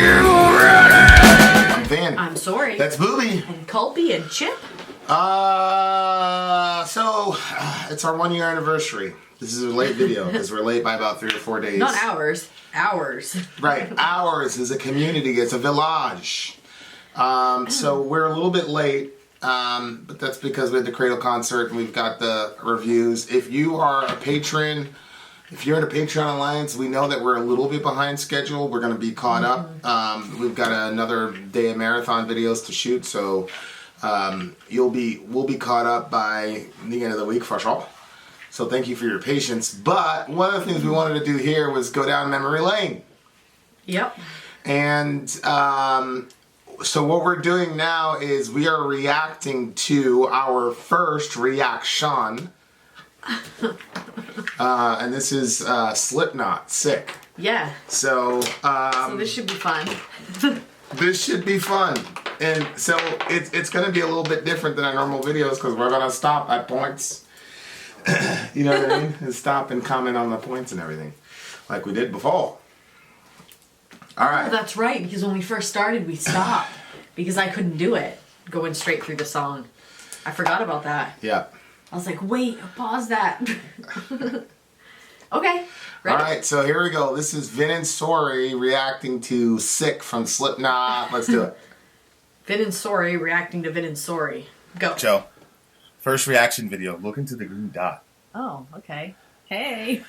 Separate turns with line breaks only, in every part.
I'm Vin.
I'm Sori.
That's Booby.
And Colby and Chip.
It's our 1 year anniversary. This is a late video because we're late by about 3 or 4 days.
Not hours. Hours.
Right. Ours is a community. It's a village. So we're a little bit late. But that's because we had the Cradle concert and we've got the reviews. If you are a patron, if you're in a Patreon Alliance, we know that we're a little bit behind schedule. We're going to be caught up. We've got another day of marathon videos to shoot, so we'll be caught up by the end of the week for sure. So thank you for your patience. But one of the things we wanted to do here was go down memory lane.
Yep.
And so what we're doing now is we are reacting to our first reaction. And this is Slipknot, Sick.
Yeah.
So
this should be fun.
This should be fun. And so it's going to be a little bit different than our normal videos because we're going to stop at points. You know what I mean? And stop and comment on the points and everything like we did before. All right.
Oh, that's right, because when we first started, we stopped because I couldn't do it, going straight through the song. I forgot about that.
Yeah.
I was like, wait, pause that. Okay. Ready?
Alright, so here we go. This is Vin and Sori reacting to Sick from Slipknot. Let's do it.
Vin and Sori reacting to Vin and Sori. Go.
Joe, first reaction video. Look into the green dot.
Oh, okay. Hey.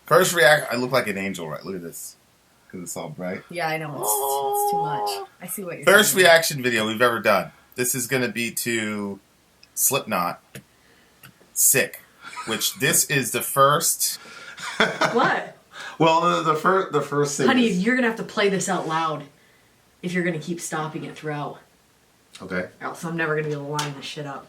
First react. I look like an angel, right? Look at this. Because it's all bright.
Yeah, I know. It's too much. I see what you're
First
saying.
reaction video we've ever done. This is going to be to Slipknot, Sick. Which this is the first.
What?
Well, the first thing
Honey,
is...
you're going to have to play this out loud if you're going to keep stopping it throughout.
Okay.
Or else I'm never going to be able to line this shit up.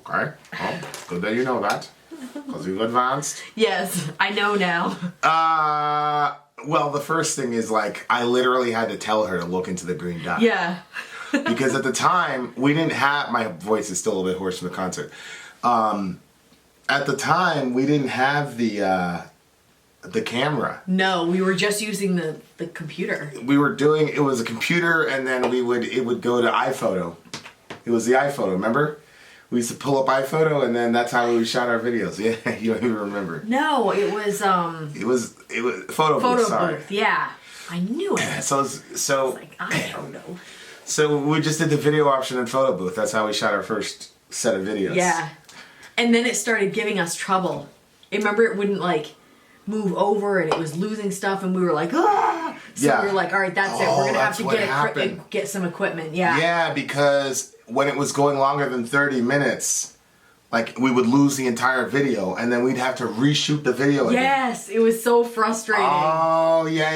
Okay. Well, good that you know that. Because you've advanced.
Yes, I know now.
Well, the first thing is, like, I literally had to tell her to look into the green dot.
Yeah.
Because at the time, we didn't have... My voice is still a little bit hoarse from the concert. At the time, we didn't have the camera.
No, we were just using the computer.
We were doing... It was a computer, and then it would go to iPhoto. It was the iPhoto, remember? We used to pull up iPhoto, and then that's how we shot our videos. Yeah, you don't even remember.
No, it was
It was photo booth. Sorry.
booth. Yeah, I knew it.
So
I was like, I don't know.
So we just did the video option in photo booth. That's how we shot our first set of videos.
Yeah, and then it started giving us trouble. I remember it wouldn't like move over, and it was losing stuff, and we were like, ah. So
Yeah.
we were like, all right, that's it. We're gonna have
That's
to
what
get some equipment. Yeah.
Yeah, because when it was going longer than 30 minutes, like, we would lose the entire video, and then we'd have to reshoot the video again.
Yes, it was so frustrating.
Oh, yeah.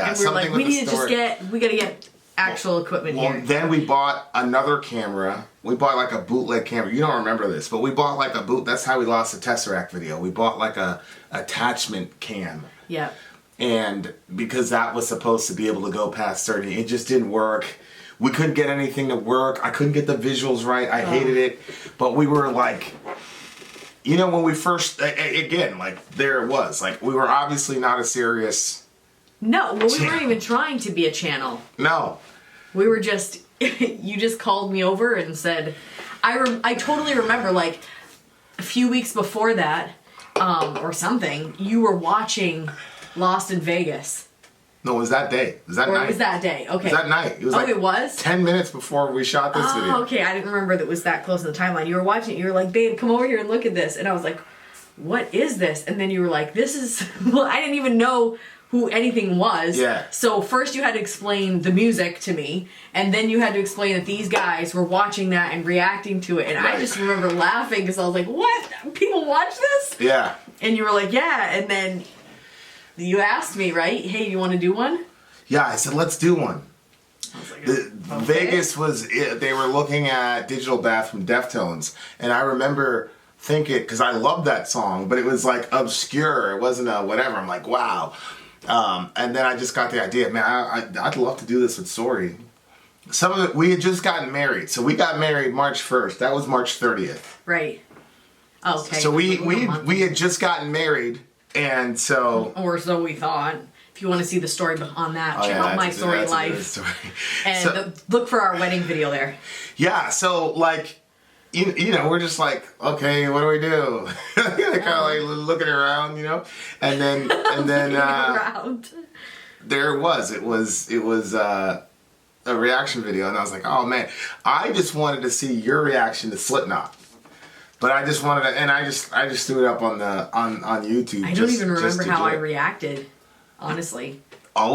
And we were like, we gotta get actual equipment
Well,
here.
then we bought another camera. We bought like a bootleg camera. You don't remember this, but we bought like a boot. That's how we lost the Tesseract video. We bought like a attachment cam.
Yeah.
And because that was supposed to be able to go past 30, it just didn't work. We couldn't get anything to work. I couldn't get the visuals right. I hated it. But we were like, you know, when we first, again, like, there it was. Like, we were obviously not a serious...
No, well, we weren't even trying to be a channel.
No.
We were just, you just called me over and said, I totally remember, like, a few weeks before that, or something, you were watching Lost in Vegas.
No, it was that day. It was that night.
It was that day, okay.
It was that night. It was
it was?
10 minutes before we shot this video.
Oh, okay, I didn't remember that it was that close in the timeline. You were watching it, you were like, babe, come over here and look at this. And I was like, what is this? And then you were like, this is, well, I didn't even know who anything was.
Yeah.
So first you had to explain the music to me, and then you had to explain that these guys were watching that and reacting to it, and
Right.
I just remember laughing because I was like, what? People watch this?
Yeah.
And you were like, yeah, and then you asked me, right? Hey, you want to do one?
Yeah, I said, let's do one.
I was like, okay.
Vegas was, they were looking at Digital Bath from Deftones, and I remember thinking, because I loved that song, but it was like obscure, it wasn't a whatever, I'm like, wow. And then I just got the idea, man, I'd love to do this with Sori. Some of it, we had just gotten married, so we got married March 1st, that was March 30th.
Right. Okay.
So we had just gotten married, and so...
Or so we thought. If you want to see the story on that,
Oh,
check
yeah,
out my
that's a
story
good
life.
story.
And
So-
look for our wedding video there.
Yeah, so like, you know, we're just like, okay, what do we do? kind of like looking around, you know, and then
Around.
there it was. It was a reaction video, and I was like, oh man, I just wanted to see your reaction to Slipknot. But I just wanted to, and I just threw it up on YouTube.
I don't even remember how I reacted, honestly.
I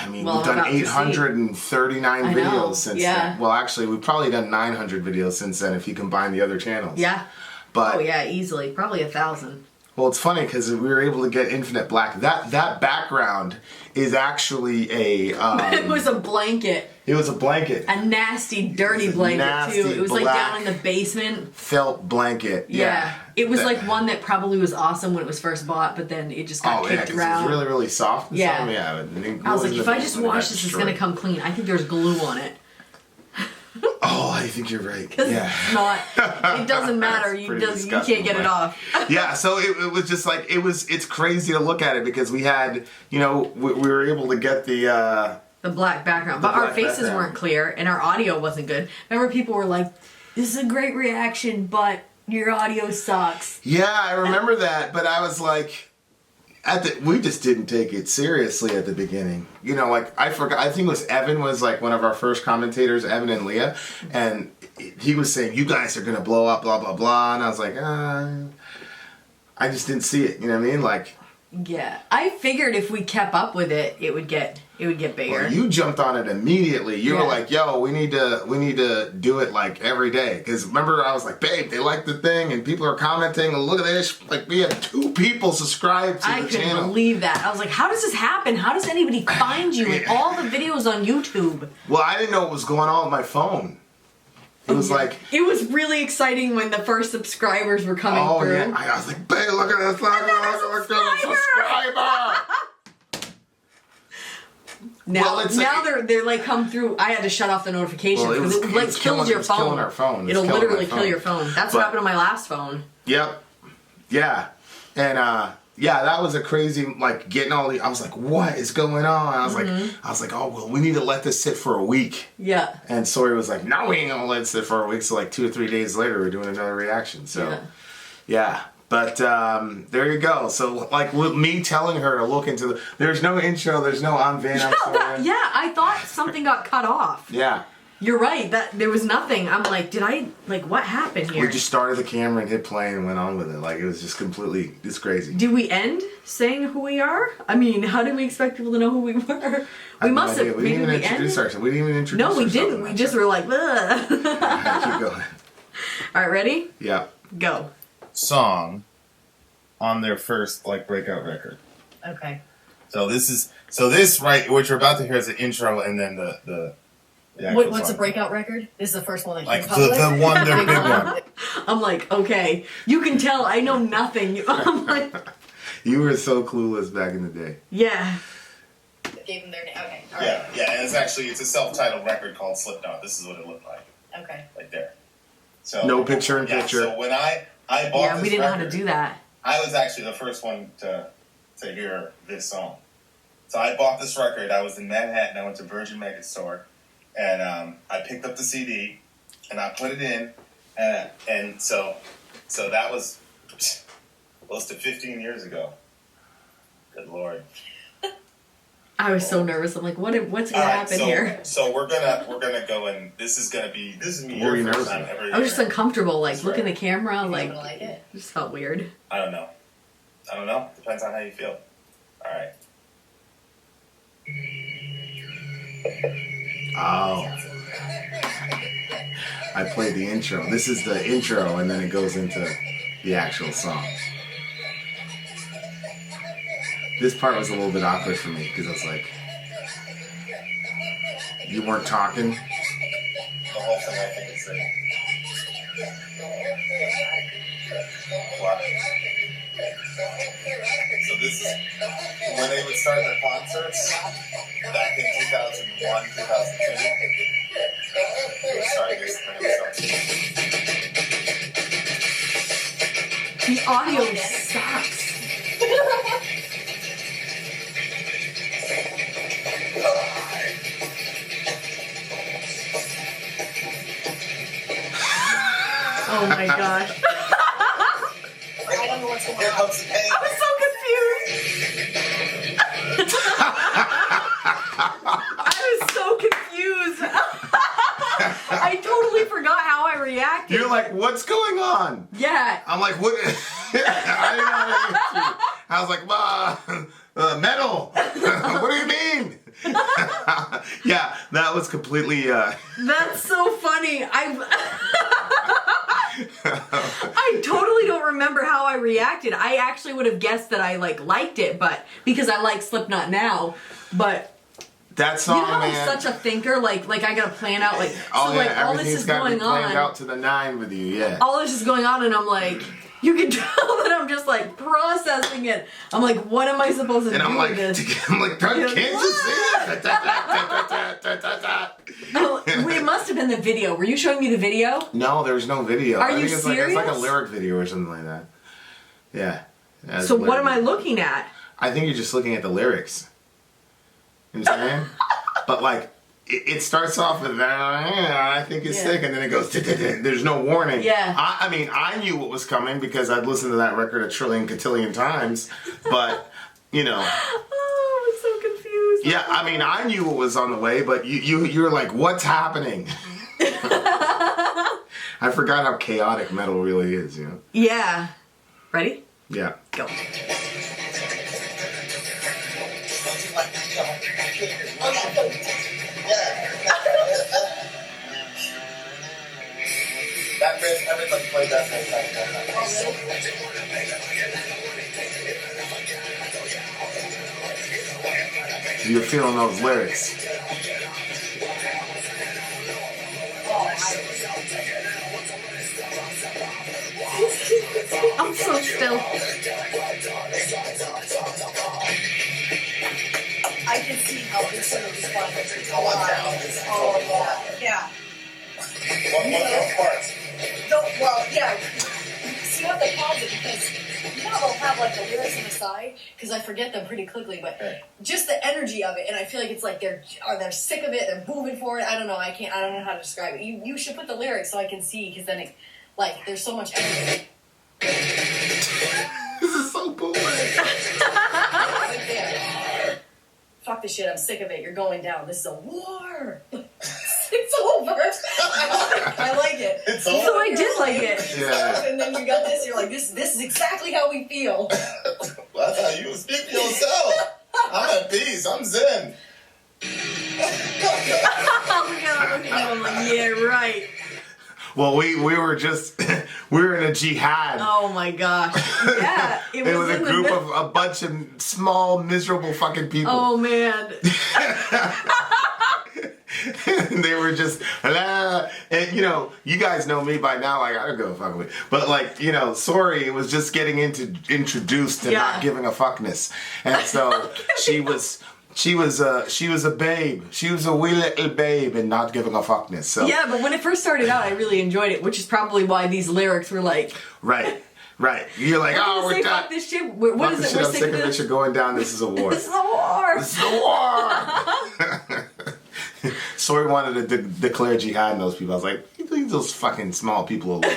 mean,
Well,
we've
I'm
done
about to see.
839
I know,
videos since
yeah.
then. Well, actually, we've probably done 900 videos since then if you combine the other channels.
Yeah.
But
Oh yeah, easily. Probably 1,000.
well, it's funny because we were able to get Infinite Black. That background is actually a.
It was a blanket.
It was a blanket.
A nasty, dirty blanket,
nasty
too. It was like
black
down in the basement.
Felt blanket.
Yeah. It was
That-
like one that probably was awesome when it was first bought, but then it just got
Oh yeah,
kicked
'cause
around.
it was really, really soft. And
Yeah.
stuff. Yeah. And it
I was like,
in
if
the
I just
basement, it
wash
got
this, it's gonna
destroyed.
come clean. I think there's glue on it.
Oh, I think you're right.
Because
Yeah.
it's not. It doesn't matter.
It's pretty
You
disgusting,
can't get it
but-
off.
Yeah, so it was just like it's crazy to look at it because we had, you know, we were able to get the
The black background. But
The
our
black
faces
background.
weren't clear and our audio wasn't good. Remember people were like, this is a great reaction, but your audio sucks.
yeah, I remember that, but I was like we just didn't take it seriously at the beginning. You know, like I forgot, I think it was Evan was like one of our first commentators, Evan and Leah, and he was saying, you guys are going to blow up, blah, blah, blah, and I was like, I just didn't see it, you know what I mean? Like,
Yeah. I figured if we kept up with it, it would get bigger.
well, you jumped on it immediately. You were
Yeah.
like, "Yo, we need to do it like every day." Because remember, I was like, "Babe, they like the thing, and people are commenting. And look at this! Like, we have 2 people subscribed to
I
the
couldn't
channel."
believe that. I was like, how does this happen? How does anybody find you in all the videos on YouTube?
Well, I didn't know what was going on with my phone. It was like,
It was really exciting when the first subscribers were coming
oh
through.
yeah, I was like, "Babe, look at this! Look at this subscriber!"
Now,
Well, it's
now
like-
they're like come through. I had to shut off the notifications
Well, it
because
was-
it like
it was
kills
killing-
your
it was
phone.
killing our phone. It was
It'll
killing
literally
my
kill
phone.
your phone. That's
But-
what happened to my last phone.
Yep. Yeah. And yeah, that was a crazy like getting all the I was like, what is going on? I was like, oh well, we need to let this sit for a week.
Yeah.
And Sori was like, no, we ain't gonna let it sit for a week. So like 2 or 3 days later we're doing another reaction. So yeah. But there you go. So like with me telling her to look into there's no intro, there's no I'm Vin, I'm Sori.
Yeah, I thought something got cut off.
Yeah.
You're right. That there was nothing. I'm like, did I like what happened here?
We just started the camera and hit play and went on with it. Like it was just completely it's crazy.
Do we end saying who we are? I mean, how did we expect people to know who we were? We must have.
We didn't even
Maybe we
introduce
ended.
ourselves. We didn't even introduce
No, we
ourselves
didn't.
in
We
that
just
time.
were like, ugh.
Keep going.
All right, ready?
Yeah.
Go.
Song on their first like breakout record.
Okay.
So this right, what you're about to hear is the intro and then the actual
What's a
song.
breakout record? This is the first one that
Like
came
the
public.
one, their big one.
I'm like, okay. You can tell I know nothing. I'm like,
You were so clueless back in the day.
yeah.
Gave them their name. Okay. All
Yeah, yeah. And it's a self-titled record called Slipknot. This is what it looked like,
Okay.
like there. So
No picture in
yeah,
picture.
So when I bought
Yeah,
this
we didn't know how
record,
to do that.
I was actually the first one to hear this song. So I bought this record. I was in Manhattan. I went to Virgin Mega Store, and I picked up the CD, and I put it in, and so that was close to 15 years ago. Good Lord.
I was so nervous. I'm like, what's gonna
All right,
happen
so,
here?
So we're gonna go and this is me
What were you
your first
nervous
time
about?
ever.
I was just
hearing.
uncomfortable, like
That's
looking
right.
at the camera,
You
like
gonna like it?
it just felt weird.
I don't know. Depends on how you feel. All right.
Oh. I played the intro. This is the intro, and then it goes into the actual song. This part was a little bit awkward for me because I was like, you weren't talking.
The whole thing I think is that. What? So this is when they would start their concerts back in 2001, 2002. They would start this kind of stuff.
The audio sucks. Oh my gosh.
I don't know what's going
Here
on.
comes the pain.
I was so confused. I was so confused. I totally forgot how I reacted.
You're like, what's going on?
Yeah.
I'm like, what? I didn't know what I was like, metal. What do you mean? Yeah, that was completely.
That's so funny. I totally don't remember how I reacted. I actually would have guessed that I liked it, but because I like Slipknot now, but
That song,
you know how
man.
I'm such a thinker, like I gotta plan out
Oh
so
yeah,
all this
everything's
is
got to be
going
planned
on.
out to the 9 with you. Yeah.
All this is going on, and I'm like, you can tell that I'm just processing it. I'm like, what am I supposed to
And
do
I'm like,
with this?
can't you see it?
Oh, it must have been the video. Were you showing me the video?
No, there's no video.
Are
I
you
think it's like a
serious?
lyric video or something like that. Yeah. That's
So what am I
lyric.
looking at?
I think you're just looking at the lyrics. You know what I'm saying? But it starts off with I think it's
Yeah.
sick, and then it goes. There's no warning.
Yeah.
I mean, I knew what was coming because I'd listened to that record a trillion cotillion times, but you know.
Oh, I'm so confused.
Yeah, I mean, I knew what was on the way, but you're like, what's happening? I forgot how chaotic metal really is, you know?
Yeah. Ready?
Yeah.
Go.
That riff, everybody played that riff.
You're feeling those lyrics.
I'm so still.
I can see how this one is fun. Oh, yeah.
What parts?
Well, yeah. See what they pause it because you know they'll have the lyrics on the side because I forget them pretty quickly, but just the energy of it, and I feel like it's they're sick of it, they're moving for it. I don't know. I don't know how to describe it. You should put the lyrics so I can see because then it there's so much energy.
This is so bootleg.
Right there. Fuck this shit. I'm sick of it. You're going down. This is a war. It's over. I like it.
It's
So
over.
I did like it.
Yeah.
And then you got this. You're like, this is exactly how we feel.
Well, that's how you speak for yourself. I'm at peace. I'm zen.
Oh my god, I'm looking at him like, yeah, right.
Well, we were just, we were in a jihad.
Oh my gosh. Yeah,
It was a
in the
group
mid-
of a bunch of small, miserable fucking people.
Oh man.
And they were just, and you guys know me by now. I gotta go fuck with. But Sori was just getting introduced to
Yeah.
not giving a fuckness, and so she was a babe. She was a wee little babe and not giving a fuckness. So
Yeah, but when it first started out, I really enjoyed it, which is probably why these lyrics were like,
right. You're like,
"Oh,
we're
say
done.
fuck this shit. What
Fuck
is
this
it?
shit.
We're
I'm
sick
sick
of
of
this.
it. You're going down. This is a war.
This is a war."
This is a war. Sori wanted to declare jihad on those people. I was like, leave those fucking small people alone.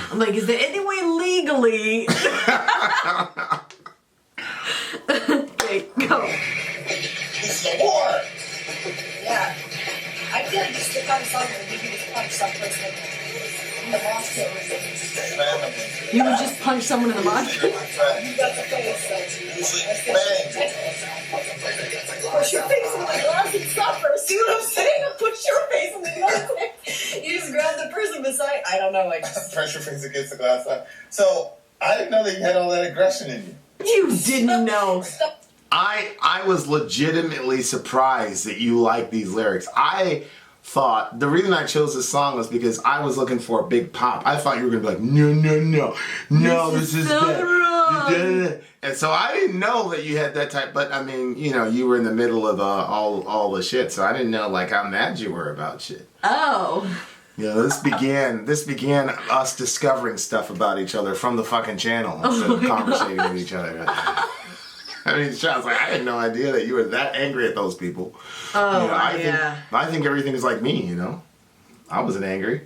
I'm like, is there any way legally? Okay, go.
This is a war.
Yeah. I feel like just the kind of song that you can just punch some person in the mosque.
You would just punch someone in the mouth.
You got the face, so.
Usually, bang.
Push your face in the glass and suffer. See what I'm saying? Push your face in the glass. You just grab the person beside. I don't know. I just.
Pressure face against the glass. So, I didn't know that you had all that aggression in you.
You didn't know.
I was legitimately surprised that you like these lyrics. I thought the reason I chose this song was because I was looking for a big pop. I thought you were gonna be like, no, this is
so
bad.
wrong.
And so I didn't know that you had that type. But I mean, you were in the middle of all the shit, so I didn't know how mad you were about shit.
Oh.
This began us discovering stuff about each other from the fucking channel instead of conversating with each other. I mean, I was like, I had no idea that you were that angry at those people.
Oh,
I
yeah.
think everything is like me, I wasn't angry.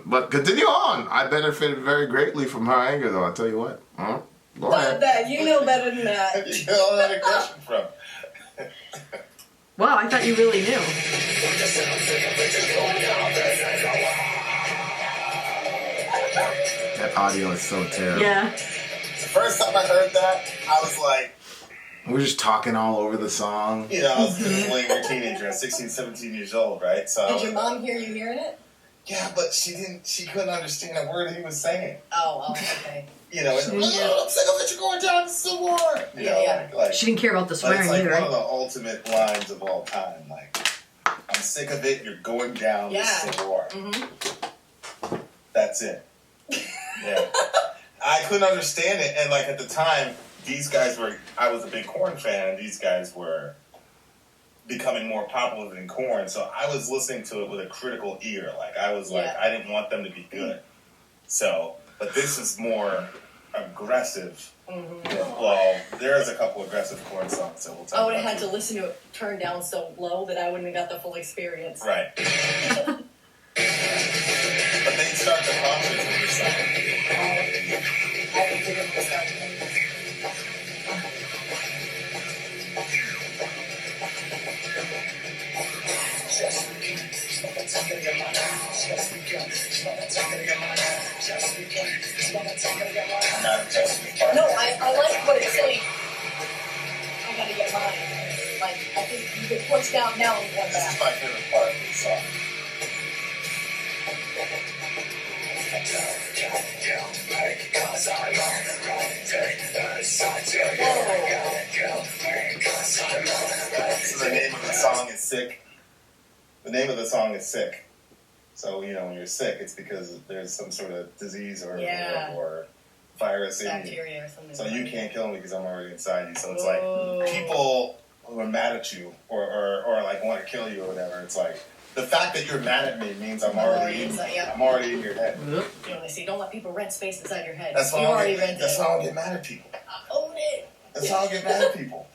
But continue on. I benefited very greatly from her anger, though. I'll tell you what. Go ahead.
That you know better than that.
You get all that aggression from?
Wow, I thought you really knew.
That audio is so terrible.
Yeah.
The first time I heard that, I was like,
We're just talking all over the song.
you know, I was a younger teenager, 16, 17 years old, right? So
Did your mom hear you hearing it?
yeah, but she couldn't understand a word he was saying.
Oh, okay.
You know, it's,
Yeah.
oh, I'm sick of it, you're going down to Civil War. You know,
Yeah.
like
She didn't care about the
but
swearing
it's like
either.
one of the ultimate lines of all time. Like, I'm sick of it, you're going down
Yeah.
to Civil War.
Mm-hmm.
That's it. Yeah. I couldn't understand it, and like at the time, I was a big Korn fan, and these guys were becoming more popular than Korn, so I was listening to it with a critical ear. Like, I was like,
Yeah.
I didn't want them to be good. So, but this is more aggressive.
Mm-hmm.
Well, there's a couple aggressive Korn songs that we'll talk
I would have
about
had to
too.
listen to it turned down so low that I wouldn't have got the full experience.
Right. But they start the concert with this song.
I can figure this out.
I'm not adjusting the part.
No, I like what it's saying. I gotta get mine. Like, I think you could push down now and one
This is
back.
my favorite part of the song. So the name of the song is Sick. The name of the song is Sick. So, you know, when you're sick, it's because there's some sort of disease
Yeah.
or virus in you.
Bacteria or something.
So you can't kill me because I'm already inside you. So it's
Whoa.
like people who are mad at you or like want to kill you or whatever. It's like the fact that you're mad at me means I'm already in,
inside, yeah.
I'm already in your head.
Ugh.
You know, they say don't let people rent space inside your head.
That's why
you
I
already
don't get,
rented
that's
it.
why I don't get mad at people.
Own it.
That's how I get mad at people.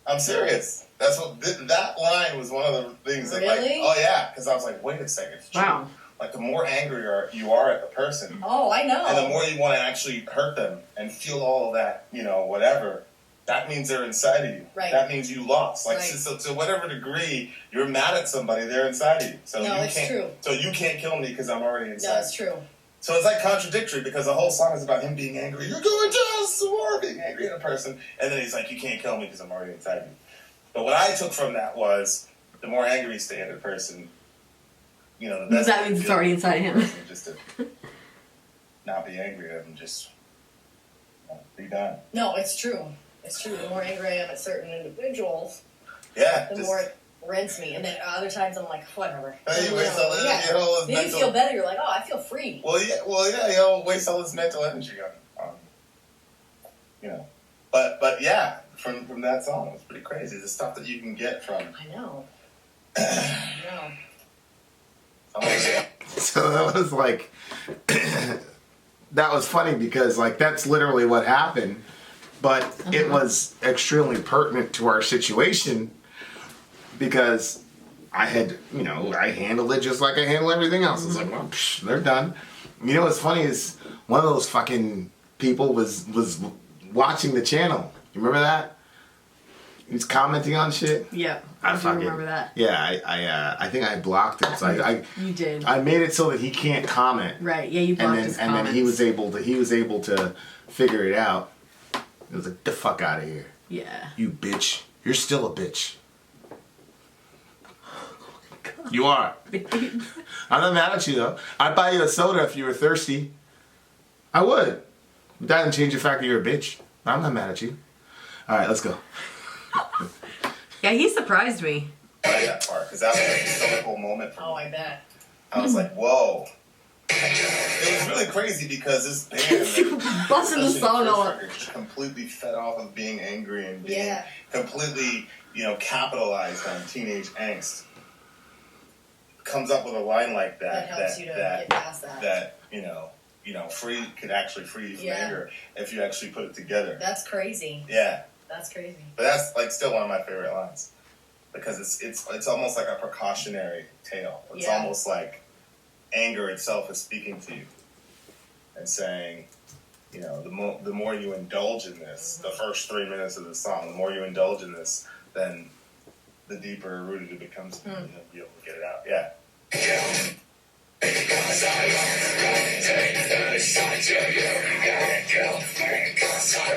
I'm serious. That's what that line was one of the things that like,
Really?
oh yeah, because I was like, wait a second. It's true.
Wow.
Like the more angry you are at the person,
Oh, I know.
and the more you want to actually hurt them and feel all of that, you know, whatever, that means they're inside of you.
Right.
That means you lost. Like,
Right.
so to whatever degree you're mad at somebody, they're inside of you. So
No,
you
it's
can't,
true.
So you can't kill me because I'm already inside.
No, it's true.
So it's like contradictory because the whole song is about him being angry. You're going down some more, being angry at a person. And then he's like, you can't kill me because I'm already inside of you. But what I took from that was the more angry you stay at a person, you know, the best
That
way
means
to
it's
feel
already
about
inside
the
him.
person is just to not be angry at them, just be done.
No, it's true. It's true. The more angry I am at certain individuals,
Yeah.
the
just,
more it rents me. And then other times I'm like, whatever.
Hey, you
You
waste
know,
all that
yeah.
energy, all this
Then you
mental.
feel better. You're like, oh, I feel free.
Well, yeah, you know, waste all this mental energy on you know. But yeah, from that song, it was pretty crazy. The stuff that you can get from.
I know. I know.
So that was like, that was funny because like that's literally what happened, but it was extremely pertinent to our situation because I had, you know, I handled it just like I handle everything else. It's like, well, psh, they're done. You know what's funny is one of those fucking people was watching the channel. You remember that? He was commenting on shit.
Yep.
I
I do
fucking-
remember that.
Yeah, I think I blocked him. So I
You did.
I made it so that he can't comment.
Right. Yeah, you blocked his
And
comments.
then he was able to figure it out. He was like, "Get the fuck out of here,
Yeah.
you bitch! You're still a bitch. You are. I'm not mad at you though. I'd buy you a soda if you were thirsty. I would. But that doesn't change the fact that you're a bitch. I'm not mad at you. All right, let's go.
Yeah, he surprised me.
I like that part because that was a historical moment for me.
Oh, I bet.
I was like, whoa. It was really crazy because this band,
Busting the
especially
song
first
all
record, just completely fed off of being angry and being
Yeah.
completely, you know, capitalized on teenage angst. Comes up with a line like
That
that
helps you to get past that.
you know, could actually free you from
Yeah.
anger if you actually put it together.
That's crazy.
Yeah,
That's crazy.
but that's like still one of my favorite lines because it's almost like a precautionary tale. It's
Yeah.
almost like anger itself is speaking to you and saying, you know, the more you indulge in this, the first 3 minutes of the song, the more you indulge in this, then the deeper rooted it becomes. You'll be able to get it out. Yeah.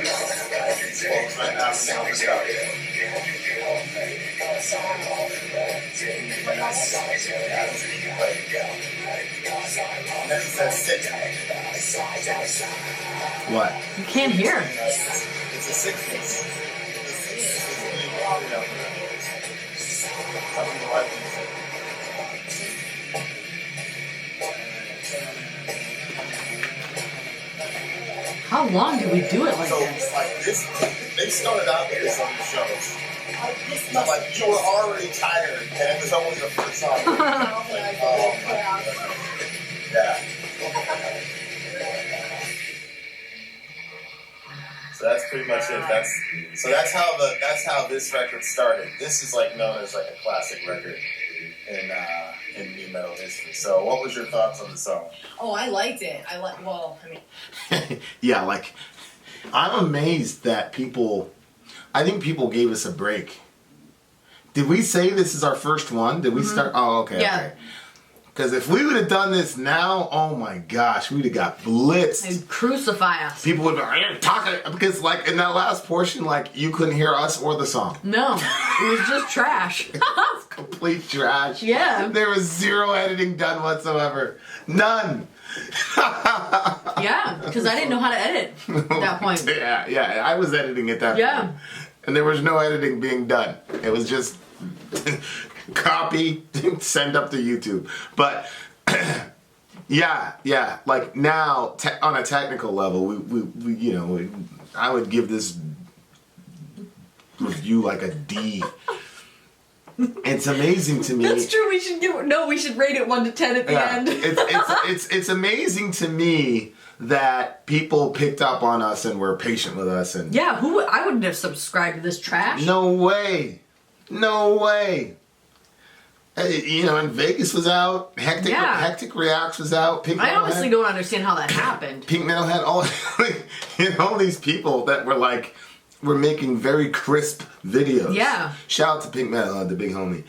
Folks, right now, sound is out.
What?
You can't hear.
It's a 60s.
How long do we do it like
So,
this?
like this, they started out with this on the shows.
This must
Like, you were already tired, and it was only the first song. Like, oh my God. Yeah. So that's pretty much it. That's how this record started. This is like known as like a classic record in new metal history. So what was your thoughts on the song?
Oh, I liked it.
Yeah, like, I'm amazed that I think people gave us a break. Did we say this is our first one? Did we start? Oh, okay,
Yeah.
okay. Because if we would have done this now, oh my gosh, we'd have got blitzed.
They'd crucify us.
People would be like, talking, because like in that last portion, like you couldn't hear us or the song.
No, it was just trash.
Complete trash.
Yeah.
There was zero editing done whatsoever. None.
Yeah, because I didn't know how to edit at that point.
Yeah, I was editing at that
Yeah.
point. And there was no editing being done. It was just copy, send up to YouTube. But yeah, like now on a technical level, we you know, I would give this review like a D. It's amazing to me.
That's true. We should rate it 1 to 10 at the end.
It's amazing to me that people picked up on us and were patient with us and
Yeah, I wouldn't have subscribed to this trash.
No way. You know, and Vegas was out. Hectic Reacts was out. Pink
I
Metal
honestly
Head,
don't understand how that happened.
Pink Metal had all all these people that were like were making very crisp videos.
Yeah.
Shout out to Pink Metal Head, the big homie.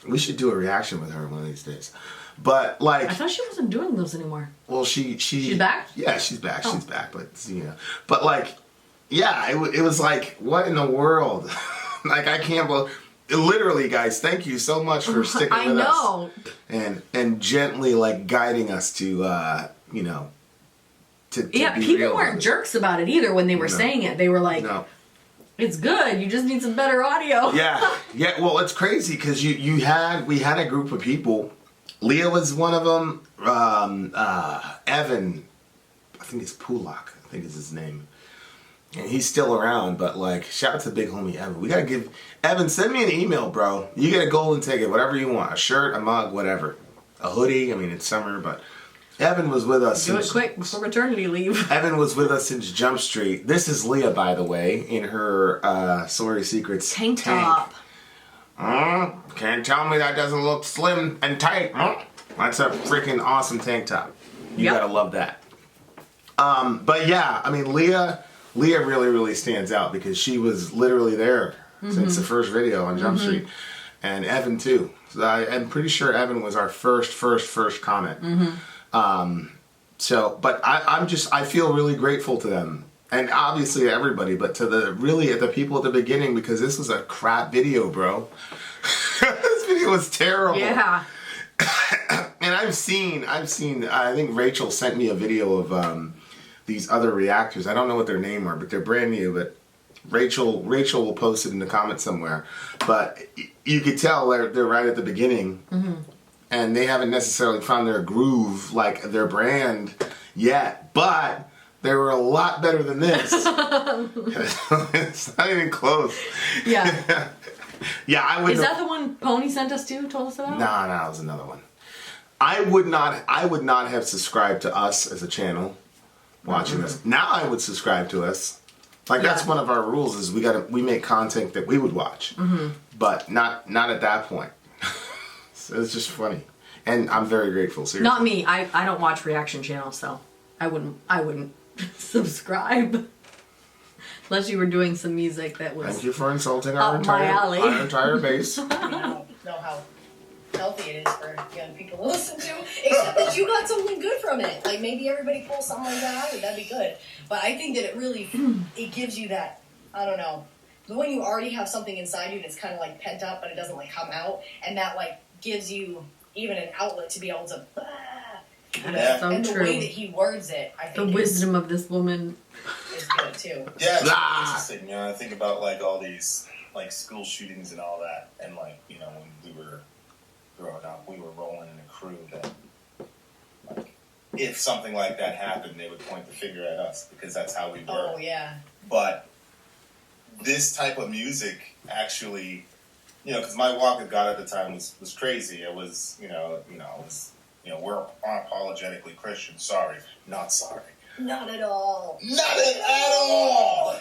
We should do a reaction with her one of these days. But like,
I thought she wasn't doing those anymore.
well, she's
back?
Yeah, she's back.
Oh.
She's back. But you know, but like, yeah, it was like, what in the world? Like, I can't believe. Literally, guys, thank you so much for sticking
I
with
know.
us and gently like guiding us to you know to
Yeah,
be
people
real
weren't
about it.
jerks about it either when they were saying it. They were like,
No.
it's good. You just need some better audio.
Yeah. Well, it's crazy because we had a group of people. Leah was one of them. Evan, I think it's Pulak. I think is his name. And he's still around, but like, shout out to big homie Evan. We gotta give Evan, send me an email, bro. You get a golden ticket, whatever you want, a shirt, a mug, whatever, a hoodie. I mean, it's summer, but Evan was with us.
Do it quick before maternity leave.
Evan was with us since Jump Street. This is Leah, by the way, in her Sori Secrets
Tank top.
Can't tell me that doesn't look slim and tight. That's a freaking awesome tank top. You
Yep.
gotta love that. But yeah, I mean, Leah really, really stands out because she was literally there since the first video on Jump Street. And Evan too. So I'm pretty sure Evan was our first comment. So, but I feel really grateful to them. And obviously to everybody, but to the people at the beginning, because this was a crap video, bro. This video was terrible.
Yeah.
And I've seen, I think Rachel sent me a video of these other reactors. I don't know what their name are, but they're brand new. But Rachel will post it in the comments somewhere. But you could tell they're right at the beginning, and they haven't necessarily found their groove, like their brand yet. But they were a lot better than this. It's not even close.
Yeah.
Yeah, I would.
Is that the one Pony sent us to? Told us about?
No, it was another one. I would not have subscribed to us as a channel watching this. Now I would subscribe to us. Like, that's one of our rules is we make content that we would watch. But not at that point. So it's just funny. And I'm very grateful, seriously.
Not me. I don't watch reaction channels, so I wouldn't subscribe. Unless you were doing some music that was
Thank you for insulting
up my alley.
our entire base.
I don't know how healthy it is for young people to listen to, except that you got something good from it. Like maybe everybody pulls something like that out, that'd be good. But I think that it really, it gives you that, I don't know, when you already have something inside you that's kind of like pent up, but it doesn't like come out, and that like gives you even an outlet to be able to.
That's so
and the
true.
way that he words it, I think
The wisdom of this woman.
is good too.
Yeah, it's
Ah.
interesting. You know, I think about like all these like school shootings and all that, and like you know when we were growing up, we were rolling in a crew that like if something like that happened, they would point the finger at us because that's how we were.
Oh yeah.
But this type of music actually, you know, because my walk with God at the time was crazy. It was, we're unapologetically Christian. Sorry, not sorry.
Not at all.
Not at all.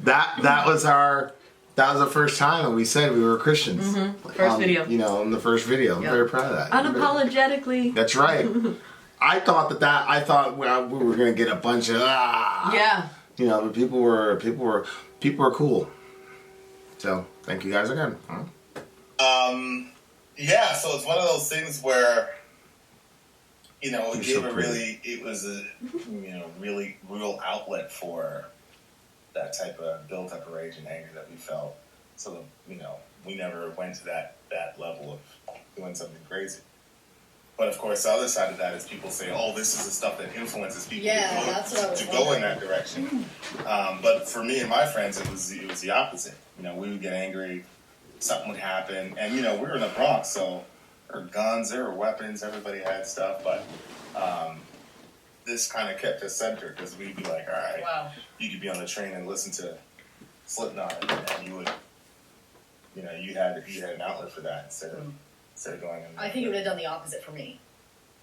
That was the first time that we said we were Christians.
First video.
You know, in the first video. I'm
Yep.
very proud of that.
Unapologetically.
That's right. I thought we were gonna get a bunch of
Yeah.
You know, but people were cool. So thank you guys again.
Yeah, so it's one of those things where, you know, it
You're
gave
so
a
pretty.
it was a, really real outlet for that type of built up rage and anger that we felt. So, you know, we never went to that level of doing something crazy. But of course, the other side of that is people say, "Oh, this is the stuff that influences people
That's what I was
to go in that direction." But for me and my friends, it was the opposite. You know, we would get angry, something would happen, and you know, we were in the Bronx, so there were guns, there were weapons, everybody had stuff, but this kind of kept us centered because we'd be like, "All right,
Wow.
you could be on the train and listen to Slipknot, and you would, you know, you had an outlet for that instead of going."
I think it would have done the opposite for me.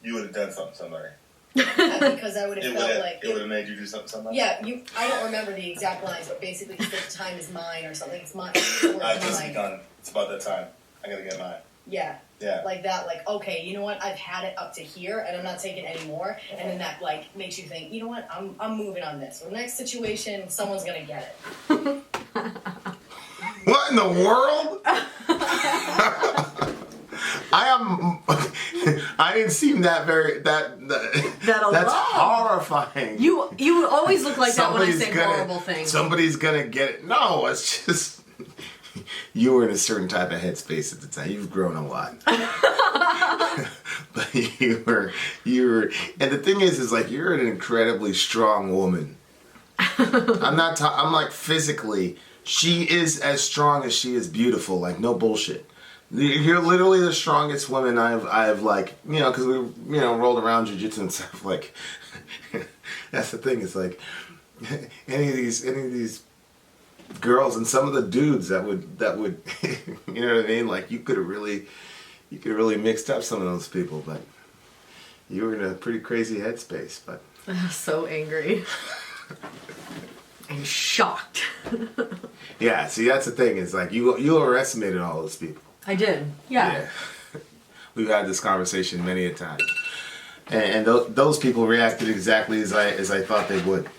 You would have done something to somebody.
Because I would have
It
felt
would
like
have made you do something to somebody.
yeah, I don't remember the exact lines, but basically the time is mine or something. It's mine.
I've just begun. It's about that time. I gotta get mine.
Yeah.
Yeah.
Like that, like, okay, you know what, I've had it up to here and I'm not taking any more, and then that like makes you think, you know what, I'm moving on this. So the next situation, someone's gonna get it.
What in the world? I didn't seem that that's
alone.
horrifying.
You always look like that when I say horrible things.
Somebody's gonna get it. No, it's just you were in a certain type of headspace at the time. You've grown a lot. But you were, and the thing is like you're an incredibly strong woman. I'm like physically, she is as strong as she is beautiful. Like no bullshit. You're literally the strongest woman I've like, you know, because we, you know, rolled around jiu-jitsu and stuff. Like, that's the thing. It's like any of these girls and some of the dudes that would, you know what I mean? Like, you could have really mixed up some of those people, but you were in a pretty crazy headspace. But
So angry. And shocked.
yeah, see, that's the thing. Is like you overestimated all those people.
I did. Yeah.
We've had this conversation many a time, and those people reacted exactly as I thought they would.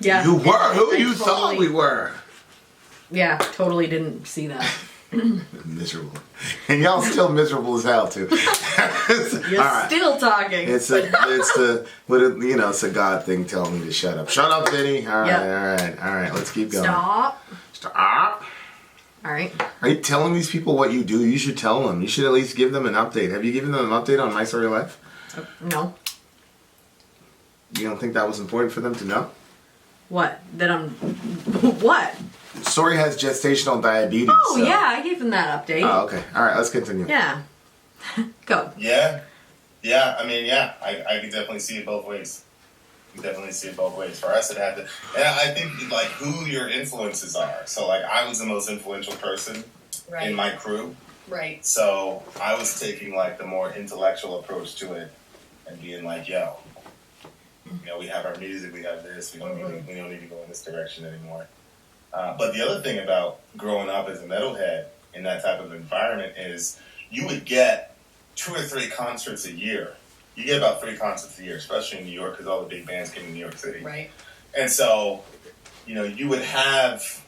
Yeah.
You were who
I
you thought we were.
Yeah, totally didn't see that.
Miserable, and y'all still miserable as hell too.
You're
All right.
still talking.
It's a God thing telling me to shut up. Shut up, Vinny. All right. Let's keep going.
Stop. All right.
Are you telling these people what you do? You should tell them. You should at least give them an update. Have you given them an update on My Story Life?
No.
You don't think that was important for them to know?
What? That I'm... What?
Sori has gestational diabetes.
Oh,
so.
yeah, I gave them that update.
Oh, okay. All right, let's continue.
Yeah. Go.
Yeah. I mean, I can definitely see it both ways. You definitely see it both ways. For us, it had to, and I think like who your influences are. So like I was the most influential person in my crew.
Right.
So I was taking like the more intellectual approach to it and being like, yo, you know, we have our music, we have this, we don't need to go in this direction anymore. But the other thing about growing up as a metalhead in that type of environment is you would get 2 or 3 concerts a year. You get about 3 concerts a year, especially in New York, because all the big bands came to New York City.
Right.
And so, you would have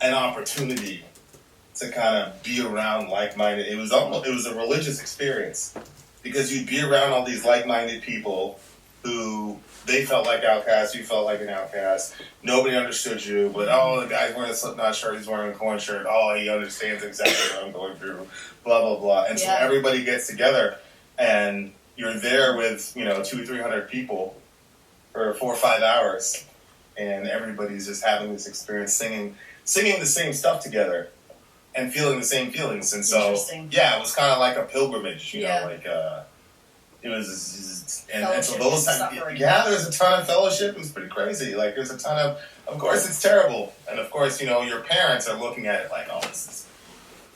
an opportunity to kind of be around like-minded. It was a religious experience because you'd be around all these like-minded people who they felt like outcasts, you felt like an outcast. Nobody understood you, but the guy's wearing a Slipknot shirt, he's wearing a Korn shirt. Oh, he understands exactly what I'm going through. Blah blah blah. And so everybody gets together, and you're there with 200-300 people for 4 or 5 hours, and everybody's just having this experience, singing the same stuff together, and feeling the same feelings. And so it was kind of like a pilgrimage, you know, like it was, and so those times, there's a ton of fellowship. It was pretty crazy. Like there's a ton of course it's terrible, and of course your parents are looking at it like, oh, this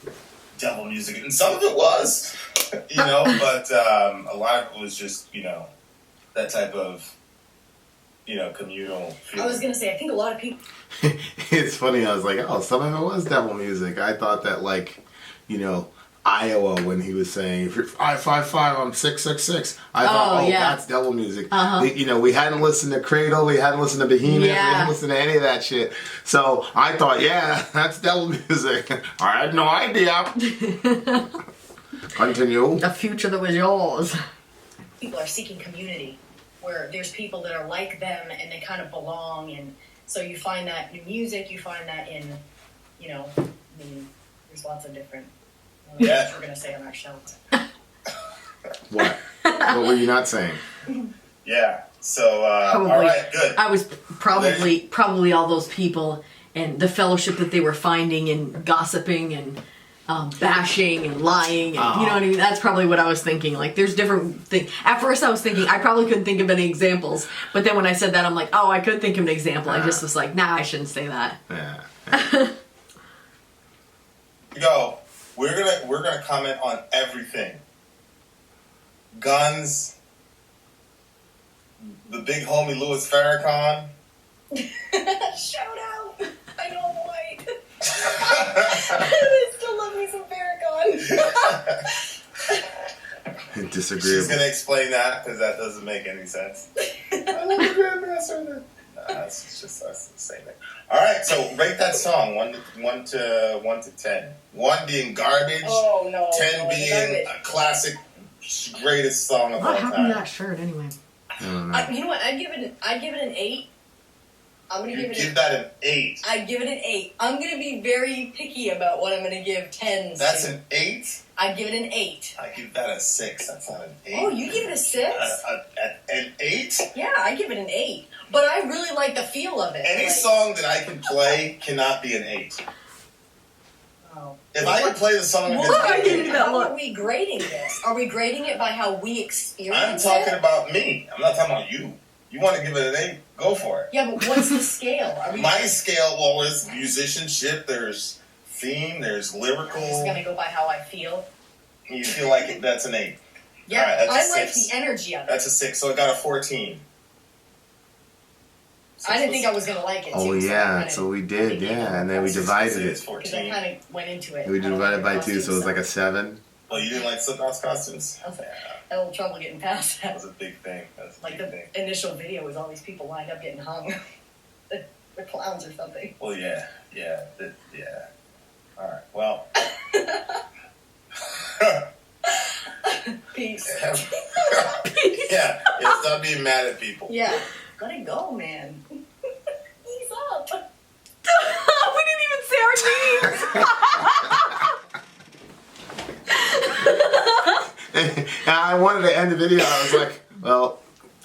is devil music, and some of it was, but a lot of it was just that type of communal feeling.
I was gonna say, I think a lot of people.
It's funny. I was like, oh, some of it was devil music. I thought that Iowa, when he was saying, if you're 555, I'm 666. I thought, that's devil music. We hadn't listened to Cradle, we hadn't listened to Behemoth, we hadn't listened to any of that shit. So I thought, that's devil music. I had no idea. Continue.
The future that was yours.
People are seeking community, where there's people that are like them and they kind of belong, and so you find that in music, you find that in, there's lots of different. What we're gonna say on our show.
What? What were you not saying?
Yeah. So all right, good.
I was probably all those people and the fellowship that they were finding and gossiping and bashing and lying and you know what I mean. That's probably what I was thinking. Like, there's different things. At first, I was thinking I probably couldn't think of any examples, but then when I said that, I'm like, oh, I could think of an example. I just was like, nah, I shouldn't say that.
Yeah.
We're gonna comment on everything. Guns, the big homie Louis Farrakhan.
Shout out! I know I'm white. I still love me some Farrakhan.
Disagreeable.
She's gonna explain that because that doesn't make any sense. I love the Grandmaster. That's just the same thing. All right, so rate that song 1 to 10. 1 being garbage.
Oh no.
10 being a classic, greatest song of all
What happened to
time.
that shirt anyway?
I don't know.
You know what? I'd give it an 8. I'm gonna
Give that an 8.
I'd give it an 8. I'm gonna be very picky about what I'm gonna give 10s.
That's
to.
an 8.
I'd give it an 8.
I give that a 6. That's not an 8.
Oh, you give it a 6?
An 8?
Yeah, I give it an 8. But I really like the feel of it.
Any song that I can play cannot be an 8.
Oh.
If I can play the song,
How are we grading this? Are we grading it by how we
I'm
experience
talking
it?
about me. I'm not talking about you. You want to give it an 8? Go for it.
Yeah, but what's the scale?
My scale, there's musicianship, there's theme, there's lyrical.
I'm just gonna go by how I feel.
You feel like that's an 8.
Yeah,
All right,
I
that's a
like
6.
the energy of it.
That's a 6, so I got a 14.
I didn't think I was gonna like it.
Oh,
too,
yeah, so we did, and then we divided it.
Because I kind of went into it.
We
I don't
divided
like
by
the
2, so it was like a 7.
Oh, you didn't like Slipknot's costumes?
I was like, had a little trouble getting past
That
that.
was a big thing. That's a
Like
big
the
thing.
initial video was all these people lined up getting hung. the clowns or something.
Well, yeah. All right, well.
Peace.
Yeah, stop being mad at people.
Yeah. Let it go, man. Ease up.
We didn't even say our names.
And I wanted to end the video. I was like, well,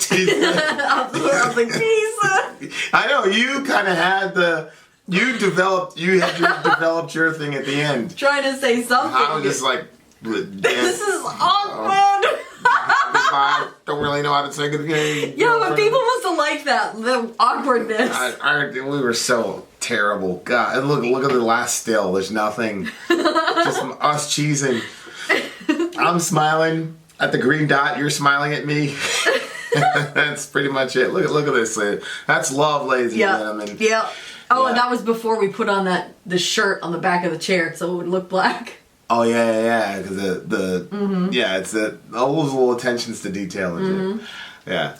I was like, peace.
I know you kind of had you developed your thing at the end.
Trying to say something.
I was just like,
This is awkward.
I don't really know how to say good.
Yeah, but people must have liked that, the awkwardness.
We were so terrible. God, look at the last still. There's nothing. Just us cheesing. I'm smiling at the green dot. You're smiling at me. That's pretty much it. Look at this. That's love, ladies and gentlemen.
Yeah. Oh,
Yeah.
and that was before we put on the shirt on the back of the chair so it would look black.
Oh yeah, because it's all those little attentions to detail and shit. Yeah.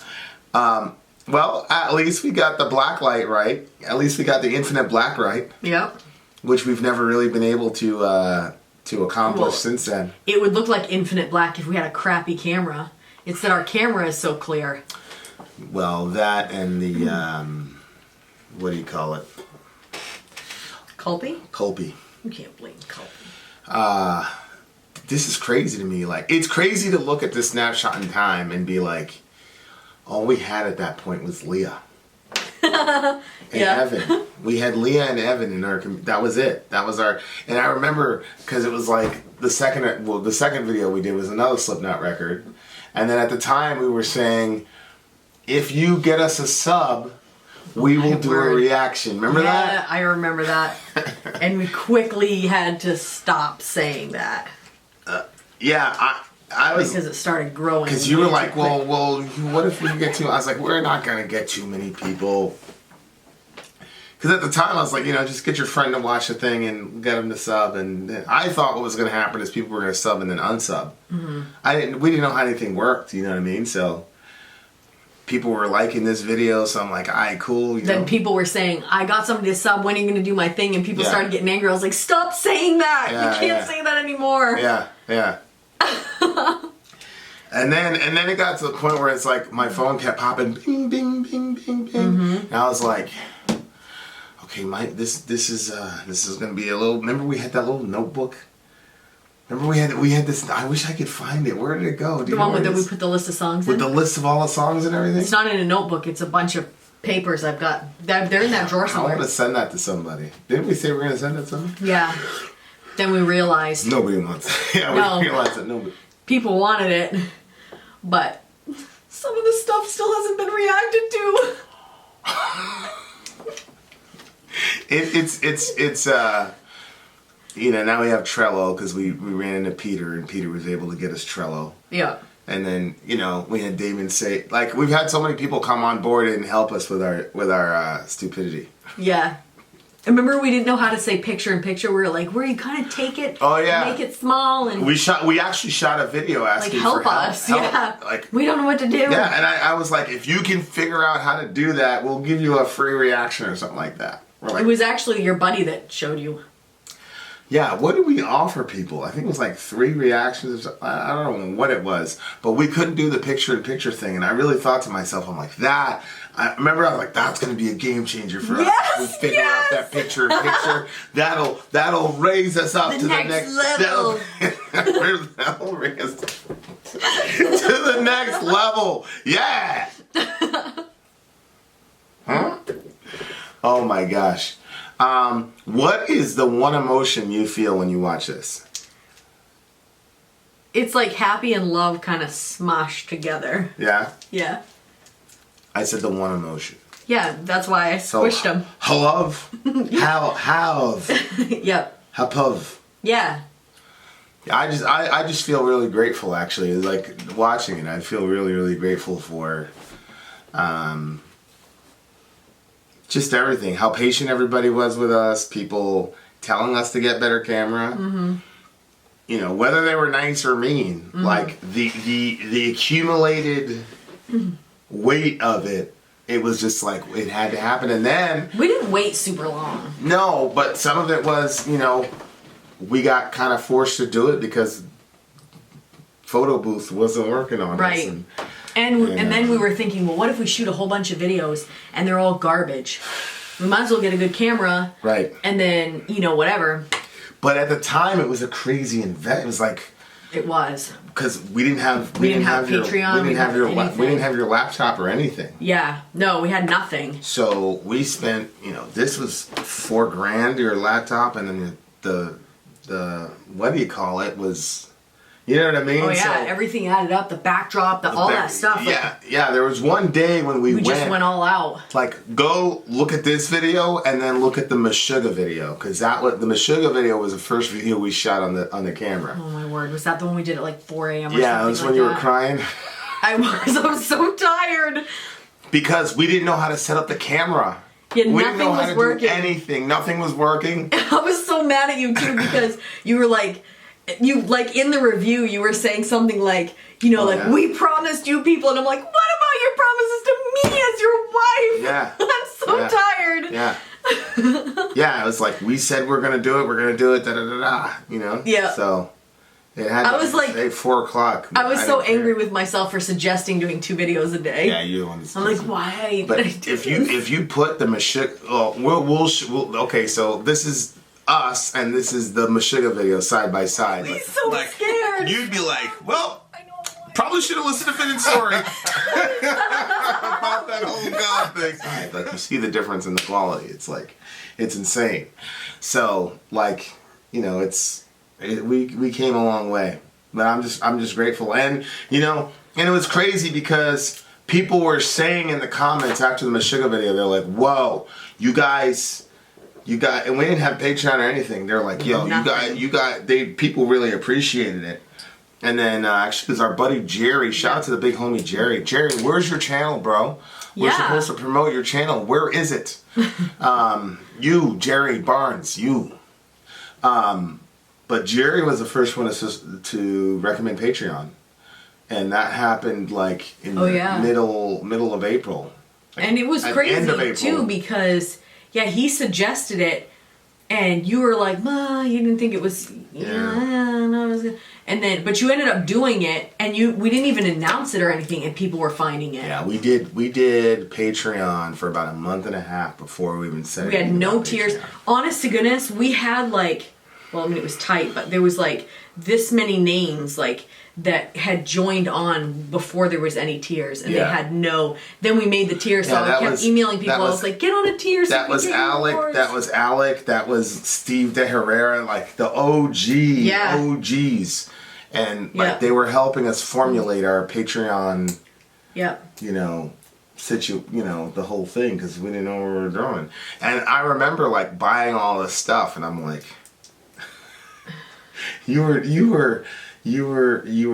Well, at least we got the black light right. At least we got the infinite black right,
Yep.
which we've never really been able to accomplish
Well,
since then.
It would look like infinite black if we had a crappy camera. It's that our camera is so clear.
Well, that and the what do you call it?
Culpy?
Colby.
You can't blame Culpy.
This is crazy to me. Like, it's crazy to look at this snapshot in time and be like, all we had at that point was Leah and Evan. We had Leah and Evan in our. That was it. That was our. And I remember because it was like the second video we did was another Slipknot record, and then at the time we were saying, if you get us a sub, we will do a reaction. Remember that?
Yeah, I remember that. And we quickly had to stop saying that.
I was
because it started growing.
because you were
way
like,
too
well,
quick.
what if we get too? I was like, we're not gonna get too many people. Because at the time I was like, just get your friend to watch the thing and get him to sub. And I thought what was gonna happen is people were gonna sub and then unsub. Mm-hmm. We didn't know how anything worked. You know what I mean? So people were liking this video, so I'm like, all right, cool.
Then people were saying, I got somebody to sub, when are you going to do my thing? And people
Yeah.
started getting angry. I was like, stop saying that.
Yeah,
you can't say that anymore.
Yeah. And then it got to the point where it's like my phone kept popping, bing, bing, bing, bing, bing. And I was like, okay, this is gonna be a little. Remember we had that little notebook. Remember we had this. I wish I could find it. Where did it go?
The one that we put the list of songs
with
in?
the list of all the songs and everything.
It's not in a notebook. It's a bunch of papers I've got. They're in that drawer
I
somewhere.
want to send that to somebody. Didn't we say we're gonna send it to somebody?
Yeah. Then we realized
Nobody wants it. Yeah,
No.
we realized that nobody.
people wanted it, but some of the stuff still hasn't been reacted to.
It's now we have Trello because we ran into Peter and Peter was able to get us Trello.
Yeah.
And then, we had Damon say, like, we've had so many people come on board and help us with our stupidity.
Yeah. Remember we didn't know how to say picture in picture. We were like, where you kind of take it,
Oh, yeah.
make it small, and
We actually shot a video asking
help
for help.
us. Yeah.
Like,
we don't know what to do.
yeah, and I was like, if you can figure out how to do that, we'll give you a free reaction or something like that. We're like,
It was actually your buddy that showed you.
yeah, what did we offer people? I think it was like 3 reactions. I don't know what it was, but we couldn't do the picture-in-picture thing, and I really thought to myself, I'm like, I remember I was like, that's going to be a game changer for us.
Yes,
We figure out that picture-in-picture. That'll raise us up
The
to
next
the next
level.
That'll raise us to the next level. Yeah. Huh? Oh my gosh. What is the one emotion you feel when you watch this?
It's like happy and love kind of smashed together.
Yeah?
Yeah.
I said the one emotion.
Yeah, that's why I
So,
squished them.
Love? How?
Yep.
Hapov.
Yeah.
I just feel really grateful actually. Like watching it, I feel really, really grateful for just everything. How patient everybody was with us, people telling us to get better camera. Mm-hmm. Whether they were nice or mean,
Mm-hmm.
like the accumulated weight of it, it was just like it had to happen. And then
We didn't wait super long.
no, but some of it was, we got kind of forced to do it because photo booth wasn't working on us.
Right. And then we were thinking, well, what if we shoot a whole bunch of videos and they're all garbage? We might as well get a good camera.
Right.
And then, whatever.
But at the time, it was a crazy investment. It was like,
It was.
because we didn't have
We didn't have Patreon,
we
anything.
didn't have your laptop or anything.
Yeah. No, we had nothing.
So we spent, this was $4,000 your laptop, and then the what do you call it was. You know what I mean?
Oh, yeah.
So,
Everything added up. The backdrop, all that stuff.
Yeah. There was one day when we
just went all out.
Like, go look at this video and then look at the Meshuggah video, because the Meshuggah video was the first video we shot on the camera.
Oh my word! Was that the one we did at like 4 a.m. or something?
Yeah, that's
like
when you
that?
were crying.
I was so tired.
Because we didn't know how to set up the camera.
Yeah,
We didn't
nothing
know how
was
to
working.
do anything. Nothing was working.
I was so mad at you too because you were like, in the review you were saying something like,
yeah.
we promised you people, and I'm like, what about your promises to me as your wife?
Yeah.
I'm so tired.
Yeah. Yeah, it was like, we said we're gonna do it, da da da da,
Yeah.
So it had
I was like,
say 4 o'clock.
I was so
didn't care.
angry with myself for suggesting doing 2 videos a day.
Yeah, you're the one that's
I'm like, why?
But
did I do
if you put the Meshuggah, we'll okay, so this is us and this is the Meshuggah video side by side.
He's so scared.
You'd be like, well,
I know why.
probably should have listened to Vin and Sori about that whole God thing. Like, you see the difference in the quality. It's like, it's insane. So, like, we came a long way. But I'm just grateful. And, and it was crazy because people were saying in the comments after the Meshuggah video, they're like, whoa, you guys, and we didn't have Patreon or anything. They're like, yo, people really appreciated it. And then, actually, because our buddy Jerry, shout out to the big homie Jerry. Jerry, where's your channel, bro? We're supposed to promote your channel. Where is it? You, Jerry Barnes, you. But Jerry was the first one to recommend Patreon. And that happened, like, in the middle of April.
And it was crazy, too, because, he suggested it, and you were like, Ma, you didn't think it was... And then, but you ended up doing it, and we didn't even announce it or anything, and people were finding it.
Yeah, we did Patreon for about a month and a half before we even said
we had no tiers. Honest to goodness, we had it was tight, but there was this many names that had joined on before there was any tiers, and they had no. Then we made the tiers, so I kept emailing people. I was like, "Get on a tier." So
that was Alec. That was Alec. That was Steve De Herrera, the OGs, and they were helping us formulate our Patreon.
Yep.
The whole thing, because we didn't know what we were doing, and I remember buying all this stuff, and I'm like, you were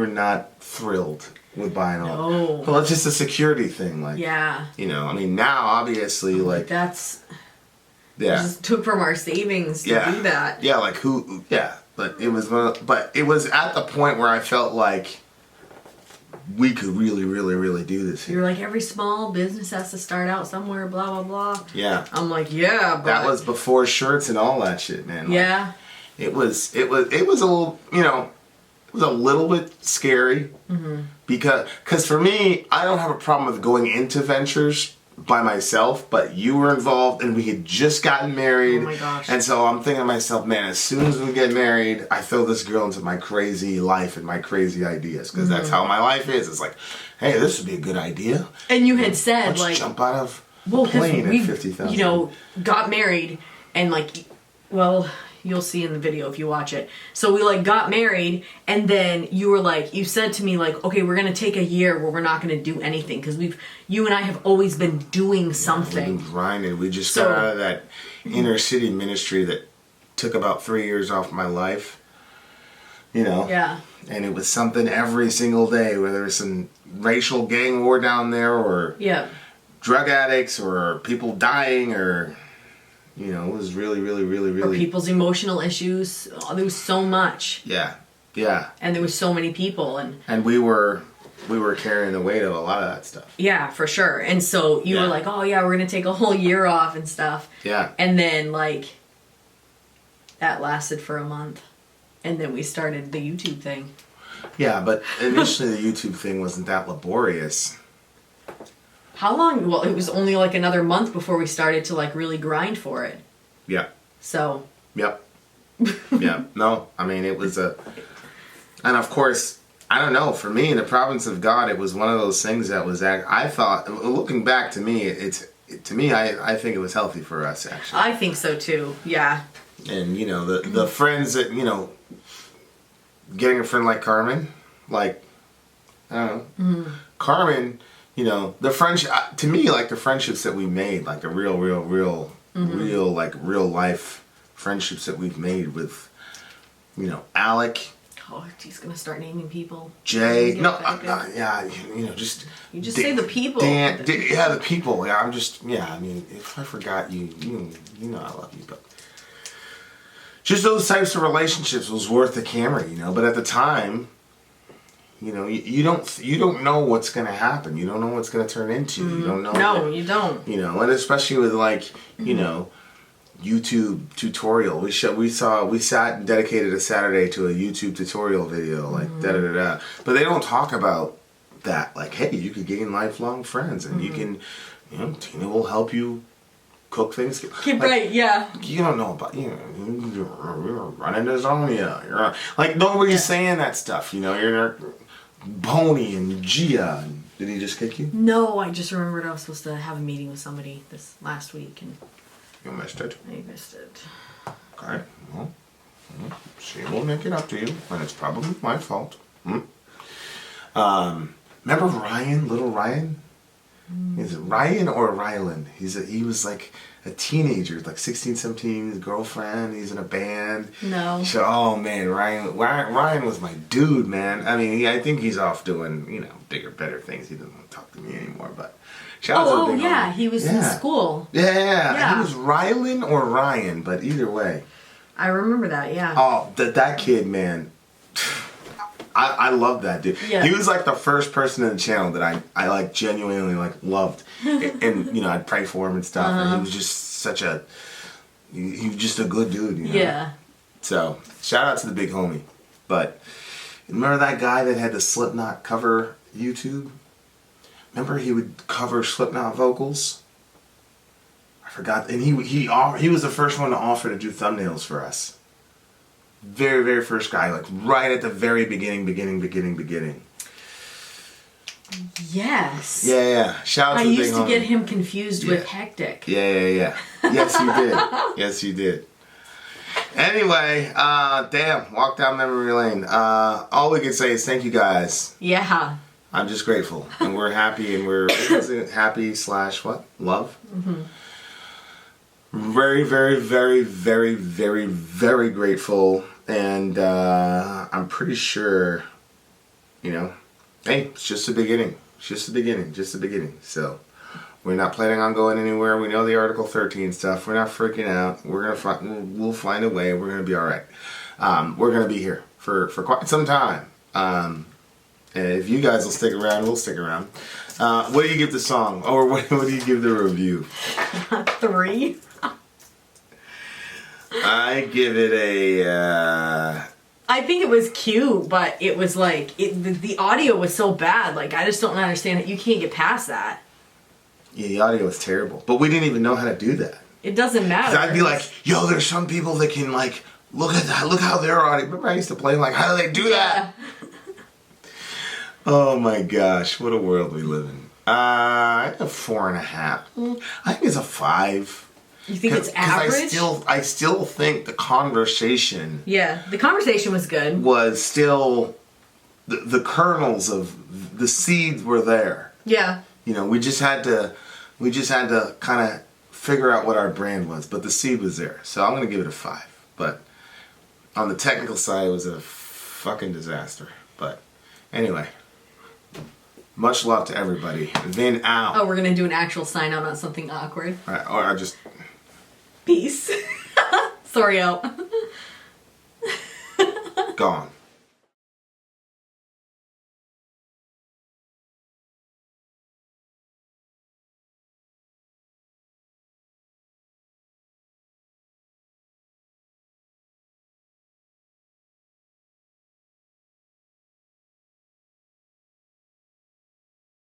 not thrilled with buying all.
No.
Well, it's just a security thing, now obviously
that's. Yeah. Just took from our savings to do that.
Yeah, but it was at the point where I felt like we could really, really, really do this here.
You're like, every small business has to start out somewhere, blah blah blah.
Yeah.
I'm like, yeah, but
that was before shirts and all that shit, man. It was a little, it was a little bit scary because for me, I don't have a problem with going into ventures by myself, but you were involved and we had just gotten married.
Oh my gosh.
And so I'm thinking to myself, man, as soon as we get married, I throw this girl into my crazy life and my crazy ideas, because that's how my life is. It's like, hey, this would be a good idea.
And you had said,
let's jump out of a plane at 50,000.
Got married and you'll see in the video if you watch it. So we got married, and then you were you said to me okay, we're gonna take a year where we're not gonna do anything, because you and I have always been doing something.
We've been grinding. We just got out of that inner city ministry that took about 3 years off my life.
Yeah.
And it was something every single day, whether it was some racial gang war down there, or drug addicts, or people dying, or. It was really, really, really, really...
Or people's emotional issues. Oh, there was so much.
Yeah.
And there was so many people.
And we were carrying the weight of a lot of that stuff.
Yeah, for sure. And so you were like, oh yeah, we're going to take a whole year off and stuff.
Yeah.
And then that lasted for a month. And then we started the YouTube thing.
Yeah, but initially the YouTube thing wasn't that laborious.
How long? Well, it was only another month before we started to really grind for it.
Yeah.
So.
Yep. Yeah. No, I mean, it was and of course, I don't know, for me, in the province of God, it was one of those things that was, I thought, looking back to me, I think it was healthy for us, actually.
I think so too, yeah.
And, the friends that, getting a friend like Carmen, I don't know, Carmen... the friendship, to me, the friendships that we made, the real life friendships that we've made with, Alec,
Oh, he's gonna start naming people.
Jay. No,
Get offended.
yeah, just.
You just say the people.
Yeah, the people. Yeah, I mean, if I forgot you know I love you, but. Just those types of relationships was worth the camera, but at the time, you don't know what's gonna happen. You don't know what's gonna turn into. You don't know.
No, you don't.
And especially with YouTube tutorial. We sat and dedicated a Saturday to a YouTube tutorial video, da-da-da-da. But they don't talk about that. Like, hey, you could gain lifelong friends, and you can, Tina will help you cook things.
Right, yeah.
You don't know about, you're running to Zonia. You're nobody's saying that stuff, You're Boney and Gia. Did he just kick you?
No, I just remembered I was supposed to have a meeting with somebody this last week, and
You missed it.
I missed it.
Okay, well, she will make it up to you, and it's probably my fault. Remember Ryan, little Ryan? Is it Ryan or Rylan? He was like a teenager, like 16, 17, his girlfriend, he's in a band.
No.
So, oh man, Ryan was my dude, man. I mean, I think he's off doing, bigger, better things. He doesn't want to talk to me anymore, but shout out to the big
yeah,
homie.
he was in school.
Yeah. He was Rylan or Ryan, but either way.
I remember that, yeah.
Oh, that kid, man. I love that dude.
Yeah.
He was like the first person in the channel that I like genuinely loved, and I'd pray for him and stuff. And he was just he was just a good dude.
Yeah.
So shout out to the big homie. But remember that guy that had the Slipknot cover YouTube? Remember he would cover Slipknot vocals? I forgot, and he was the first one to offer to do thumbnails for us. Very, very first guy, like right at the very beginning.
Yes.
Yeah. Shout out to the big homie.
I used to get him confused with Hectic.
Yeah. Yes, you did. Yes, you did. Anyway, damn, walk down memory lane. All we can say is thank you guys.
Yeah.
I'm just grateful, and we're happy, and we're happy / what? Love. Mm-hmm. Very, very, very, very, very, very grateful, and I'm pretty sure, hey, it's just the beginning. Just the beginning. So, we're not planning on going anywhere. We know the Article 13 stuff. We're not freaking out. We'll find a way. We're gonna be all right. We're gonna be here for quite some time. And if you guys will stick around, we'll stick around. What do you give the song, or what do you give the review?
3.
I give it a.
I think it was cute, but it was like the audio was so bad. Like I just don't understand it. You can't get past that.
Yeah, the audio was terrible, but we didn't even know how to do that.
It doesn't matter.
I'd be like, "Yo, there's some people that can like look at that. Look how their audio." Remember, I used to play like, "How do they do that?" Oh my gosh, what a world we live in. I have 4.5. I think it's a 5.
You think it's average?
I still think the conversation.
Yeah, the conversation was good.
Was still the kernels of the seeds were there.
Yeah.
We just had to kind of figure out what our brand was, but the seed was there. So I'm gonna give it a 5. But on the technical side, it was a fucking disaster. But anyway. Much love to everybody. Vin out.
Oh, we're gonna do an actual sign out, not something awkward.
Right, or I just.
Peace. Sorry out.
Gone.